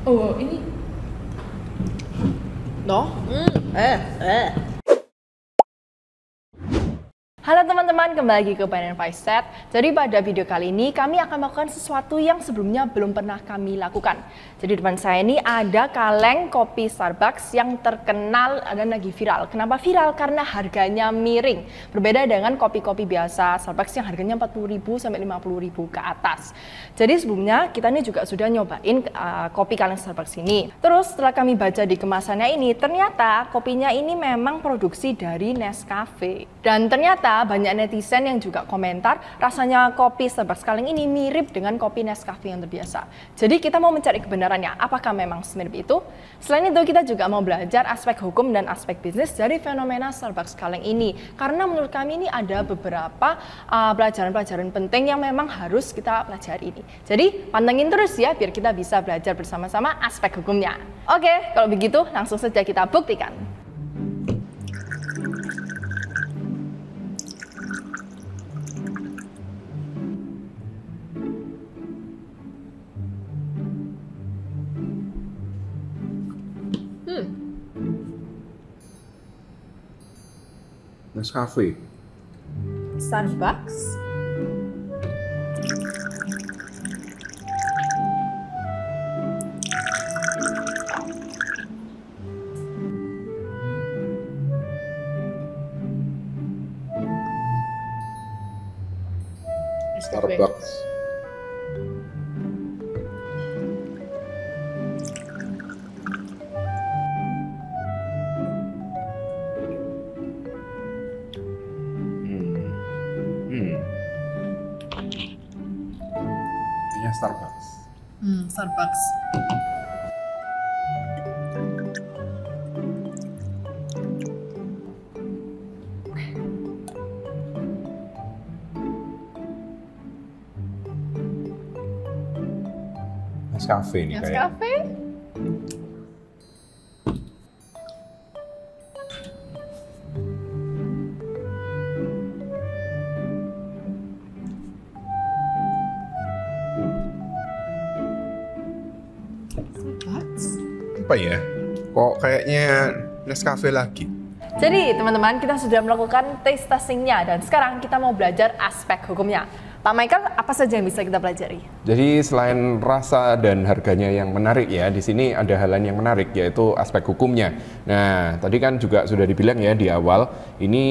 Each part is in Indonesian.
Oh, ini. No? Halo teman-teman, kembali lagi ke Panen Set. Jadi pada video kali ini kami akan melakukan sesuatu yang sebelumnya belum pernah kami lakukan. Jadi depan saya ini ada kaleng kopi Starbucks yang terkenal dan lagi viral. Kenapa viral? Karena harganya miring. Berbeda dengan kopi-kopi biasa Starbucks yang harganya 40.000 sampai 50.000 ke atas. Jadi sebelumnya kita ini juga sudah nyobain kopi kaleng Starbucks ini. Terus setelah kami baca di kemasannya ini, ternyata kopinya ini memang produksi dari Nescafe. Dan ternyata banyak netizen yang juga komentar rasanya kopi Starbucks kaleng ini mirip dengan kopi Nescafe yang terbiasa. Jadi kita mau mencari kebenarannya, apakah memang semirip itu? Selain itu kita juga mau belajar aspek hukum dan aspek bisnis dari fenomena Starbucks kaleng ini. Karena menurut kami ini ada beberapa pelajaran-pelajaran penting yang memang harus kita pelajari ini. Jadi pantengin terus ya biar kita bisa belajar bersama-sama aspek hukumnya. Oke, kalau begitu langsung saja kita buktikan. Nescafe. Starbucks. Starbucks. Kayaknya Starbucks. Starbucks. Nescafe nih kayak. Nescafe? Starbucks? Apa ya? Kok kayaknya Nescafe lagi? Jadi teman-teman, kita sudah melakukan taste testingnya dan sekarang kita mau belajar aspek hukumnya. Pak Michael, apa saja yang bisa kita pelajari? Jadi selain rasa dan harganya yang menarik ya, di sini ada hal lain yang menarik yaitu aspek hukumnya. Nah, tadi kan juga sudah dibilang ya di awal, ini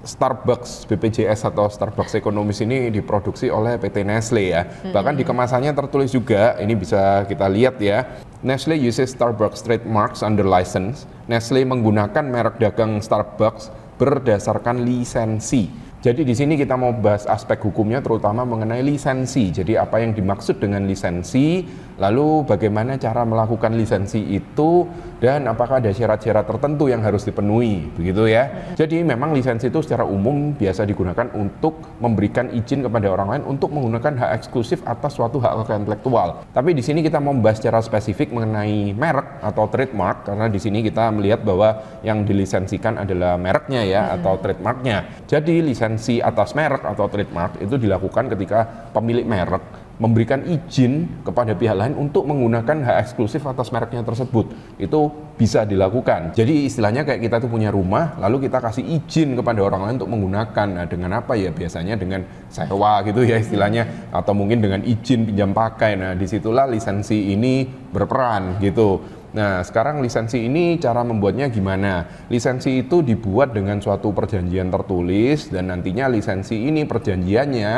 Starbucks BPJS atau Starbucks Ekonomis ini diproduksi oleh PT Nestle ya. Bahkan di kemasannya tertulis juga, ini bisa kita lihat ya. Nestle uses Starbucks trademarks under license. Nestle menggunakan merek dagang Starbucks berdasarkan lisensi. Jadi di sini kita mau bahas aspek hukumnya terutama mengenai lisensi. Jadi apa yang dimaksud dengan lisensi, lalu bagaimana cara melakukan lisensi itu, dan apakah ada syarat-syarat tertentu yang harus dipenuhi, begitu ya. Jadi memang lisensi itu secara umum biasa digunakan untuk memberikan izin kepada orang lain untuk menggunakan hak eksklusif atas suatu hak kekayaan intelektual. Tapi di sini kita mau membahas secara spesifik mengenai merek atau trademark, karena di sini kita melihat bahwa yang dilisensikan adalah mereknya ya atau trademarknya. Jadi lisensi atas merek atau trademark itu dilakukan ketika pemilik merek memberikan izin kepada pihak lain untuk menggunakan hak eksklusif atas mereknya tersebut. Itu bisa dilakukan. Jadi istilahnya kayak kita tuh punya rumah, lalu kita kasih izin kepada orang lain untuk menggunakan. Nah, dengan apa ya? Biasanya dengan sewa gitu ya istilahnya, atau mungkin dengan izin pinjam pakai. Nah, disitulah lisensi ini berperan gitu. Nah, sekarang lisensi ini cara membuatnya gimana? Lisensi itu dibuat dengan suatu perjanjian tertulis dan nantinya lisensi ini perjanjiannya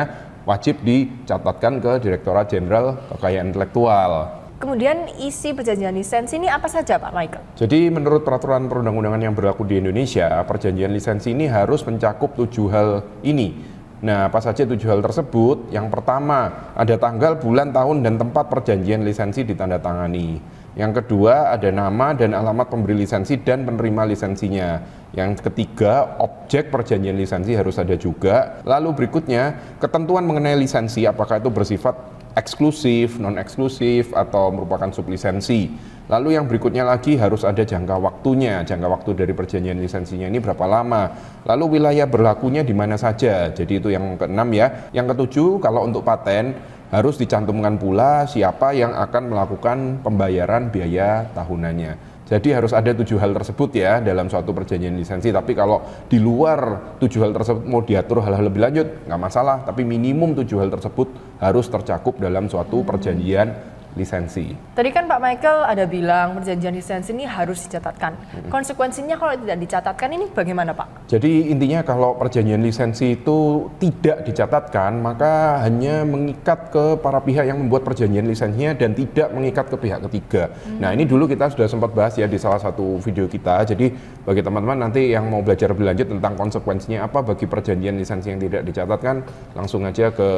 wajib dicatatkan ke Direktorat Jenderal Kekayaan Intelektual. Kemudian isi perjanjian lisensi ini apa saja Pak Michael? Jadi menurut peraturan perundang-undangan yang berlaku di Indonesia, perjanjian lisensi ini harus mencakup 7 hal ini. Nah, apa saja 7 hal tersebut? Yang pertama, ada tanggal, bulan, tahun, dan tempat perjanjian lisensi ditandatangani. Yang kedua, ada nama dan alamat pemberi lisensi dan penerima lisensinya. Yang ketiga, objek perjanjian lisensi harus ada juga. Lalu berikutnya, ketentuan mengenai lisensi, apakah itu bersifat eksklusif, non-eksklusif, atau merupakan sublisensi. Lalu yang berikutnya lagi harus ada jangka waktunya, jangka waktu dari perjanjian lisensinya ini berapa lama. Lalu wilayah berlakunya di mana saja, jadi itu yang keenam ya. Yang ketujuh, kalau untuk paten, harus dicantumkan pula siapa yang akan melakukan pembayaran biaya tahunannya. Jadi harus ada 7 hal tersebut ya dalam suatu perjanjian lisensi. Tapi kalau di luar 7 hal tersebut mau diatur hal-hal lebih lanjut, nggak masalah. Tapi minimum 7 hal tersebut harus tercakup dalam suatu perjanjian lisensi. Tadi kan Pak Michael ada bilang perjanjian lisensi ini harus dicatatkan. Konsekuensinya kalau tidak dicatatkan ini bagaimana Pak? Jadi intinya kalau perjanjian lisensi itu tidak dicatatkan, maka hanya mengikat ke para pihak yang membuat perjanjian lisensinya dan tidak mengikat ke pihak ketiga. Nah ini dulu kita sudah sempat bahas ya di salah satu video kita. Jadi bagi teman-teman nanti yang mau belajar lebih lanjut tentang konsekuensinya apa bagi perjanjian lisensi yang tidak dicatatkan, langsung aja ke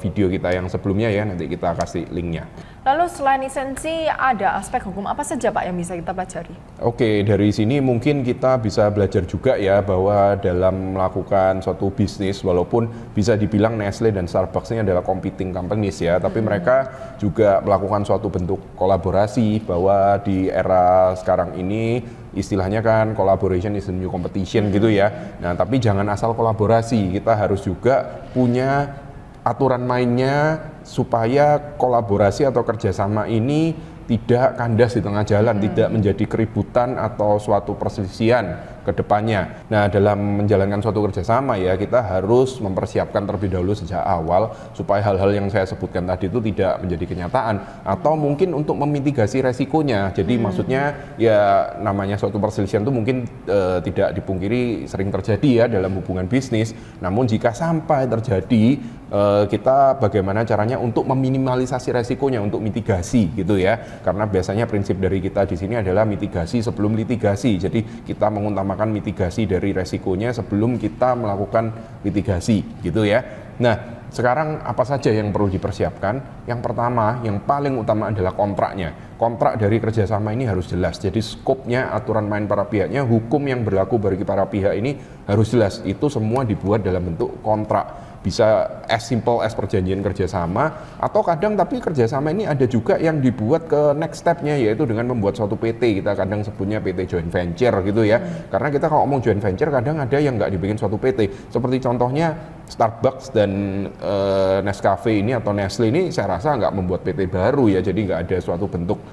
video kita yang sebelumnya ya, nanti kita kasih linknya. Lalu selain lisensi ada aspek hukum apa saja Pak yang bisa kita pelajari? Oke, dari sini mungkin kita bisa belajar juga ya bahwa dalam melakukan suatu bisnis, walaupun bisa dibilang Nestle dan Starbucks ini adalah competing companies ya, tapi mereka juga melakukan suatu bentuk kolaborasi bahwa di era sekarang ini istilahnya kan collaboration is the new competition gitu ya. Nah, tapi jangan asal kolaborasi, kita harus juga punya aturan mainnya supaya kolaborasi atau kerjasama ini tidak kandas di tengah jalan, tidak menjadi keributan atau suatu perselisihan ke depannya. Nah, dalam menjalankan suatu kerjasama ya, kita harus mempersiapkan terlebih dahulu sejak awal supaya hal-hal yang saya sebutkan tadi itu tidak menjadi kenyataan, atau mungkin untuk memitigasi resikonya. Jadi maksudnya ya namanya suatu perselisihan itu mungkin tidak dipungkiri sering terjadi ya dalam hubungan bisnis. Namun jika sampai terjadi, kita bagaimana caranya untuk meminimalisasi resikonya, untuk mitigasi gitu ya. Karena biasanya prinsip dari kita di sini adalah mitigasi sebelum litigasi. Jadi kita mengutamakan mitigasi dari resikonya sebelum kita melakukan litigasi gitu ya. Nah, sekarang apa saja yang perlu dipersiapkan? Yang pertama, yang paling utama adalah kontraknya. Kontrak dari kerjasama ini harus jelas. Jadi skopnya, aturan main para pihaknya, hukum yang berlaku bagi para pihak ini harus jelas. Itu semua dibuat dalam bentuk kontrak. Bisa as simple as perjanjian kerjasama, atau kadang tapi kerjasama ini ada juga yang dibuat ke next stepnya, yaitu dengan membuat suatu PT. Kita kadang sebutnya PT joint venture gitu ya. Karena kita kalau ngomong joint venture kadang ada yang nggak dibikin suatu PT. Seperti contohnya Starbucks dan Nescafe ini atau Nestle ini saya rasa nggak membuat PT baru ya. Jadi nggak ada suatu bentuk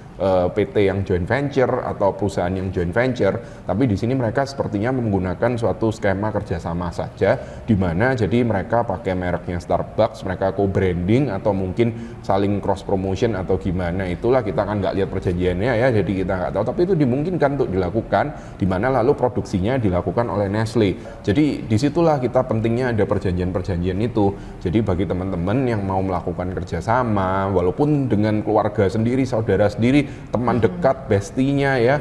PT yang joint venture atau perusahaan yang joint venture. Tapi di sini mereka sepertinya menggunakan suatu skema kerjasama saja, di mana jadi mereka pakai mereknya Starbucks, mereka co-branding atau mungkin saling cross promotion atau gimana, itulah kita kan nggak lihat perjanjiannya ya, jadi kita nggak tahu, tapi itu dimungkinkan untuk dilakukan, di mana lalu produksinya dilakukan oleh Nestle. Jadi disitulah kita pentingnya ada perjanjian-perjanjian itu. Jadi bagi teman-teman yang mau melakukan kerjasama, walaupun dengan keluarga sendiri, saudara sendiri, teman dekat, bestinya ya,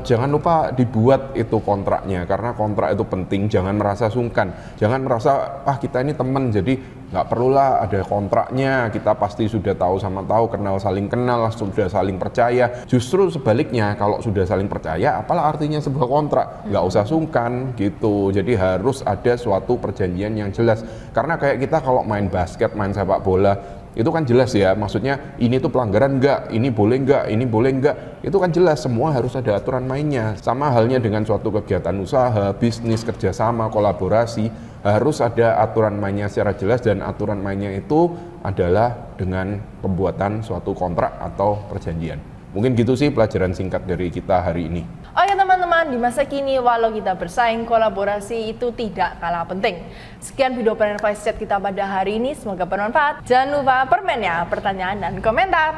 jangan lupa dibuat itu kontraknya, karena kontrak itu penting. Jangan merasa sungkan, jangan merasa kita ini teman jadi nggak perlulah ada kontraknya, kita pasti sudah tahu sama tahu, saling kenal, sudah saling percaya. Justru sebaliknya, kalau sudah saling percaya, apalah artinya sebuah kontrak? Nggak usah sungkan gitu. Jadi harus ada suatu perjanjian yang jelas. Karena kayak kita kalau main basket, main sepak bola, itu kan jelas ya, maksudnya ini tuh pelanggaran enggak, ini boleh enggak, ini boleh enggak, itu kan jelas, semua harus ada aturan mainnya. Sama halnya dengan suatu kegiatan usaha, bisnis, kerjasama, kolaborasi, harus ada aturan mainnya secara jelas, dan aturan mainnya itu adalah dengan pembuatan suatu kontrak atau perjanjian. Mungkin gitu sih pelajaran singkat dari kita hari ini. Oke teman-teman, di masa kini walau kita bersaing, kolaborasi itu tidak kalah penting. Sekian video Panen Vice Chat kita pada hari ini, semoga bermanfaat. Jangan lupa permen ya, pertanyaan dan komentar.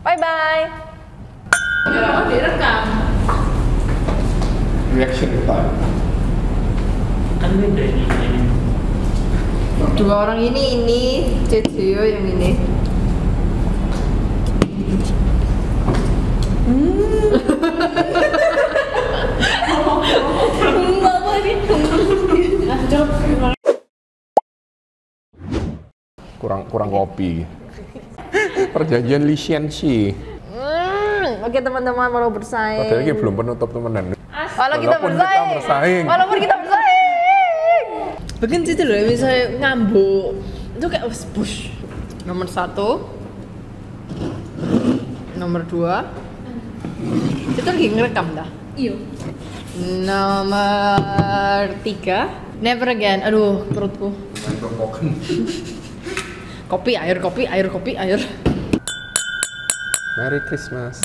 Bye-bye. Ya, direkam. Reaction time. Kan beda ini. Dua orang ini Ceceo yang ini. Kurang kopi. Perjanjian lisensi. Oke teman-teman, walau bersaing. Padahal ini belum penutup temenan. Walau kita bersaing. Walaupun kita bersaing. Begini situ loh, misalnya ngambuk itu kayak push. Nomor 1, nomor 2, itu lagi ngerekam dah. Iya. Nomor 3, never again. Aduh, perutku. Kopi, air, kopi, air, kopi, air. Merry Christmas.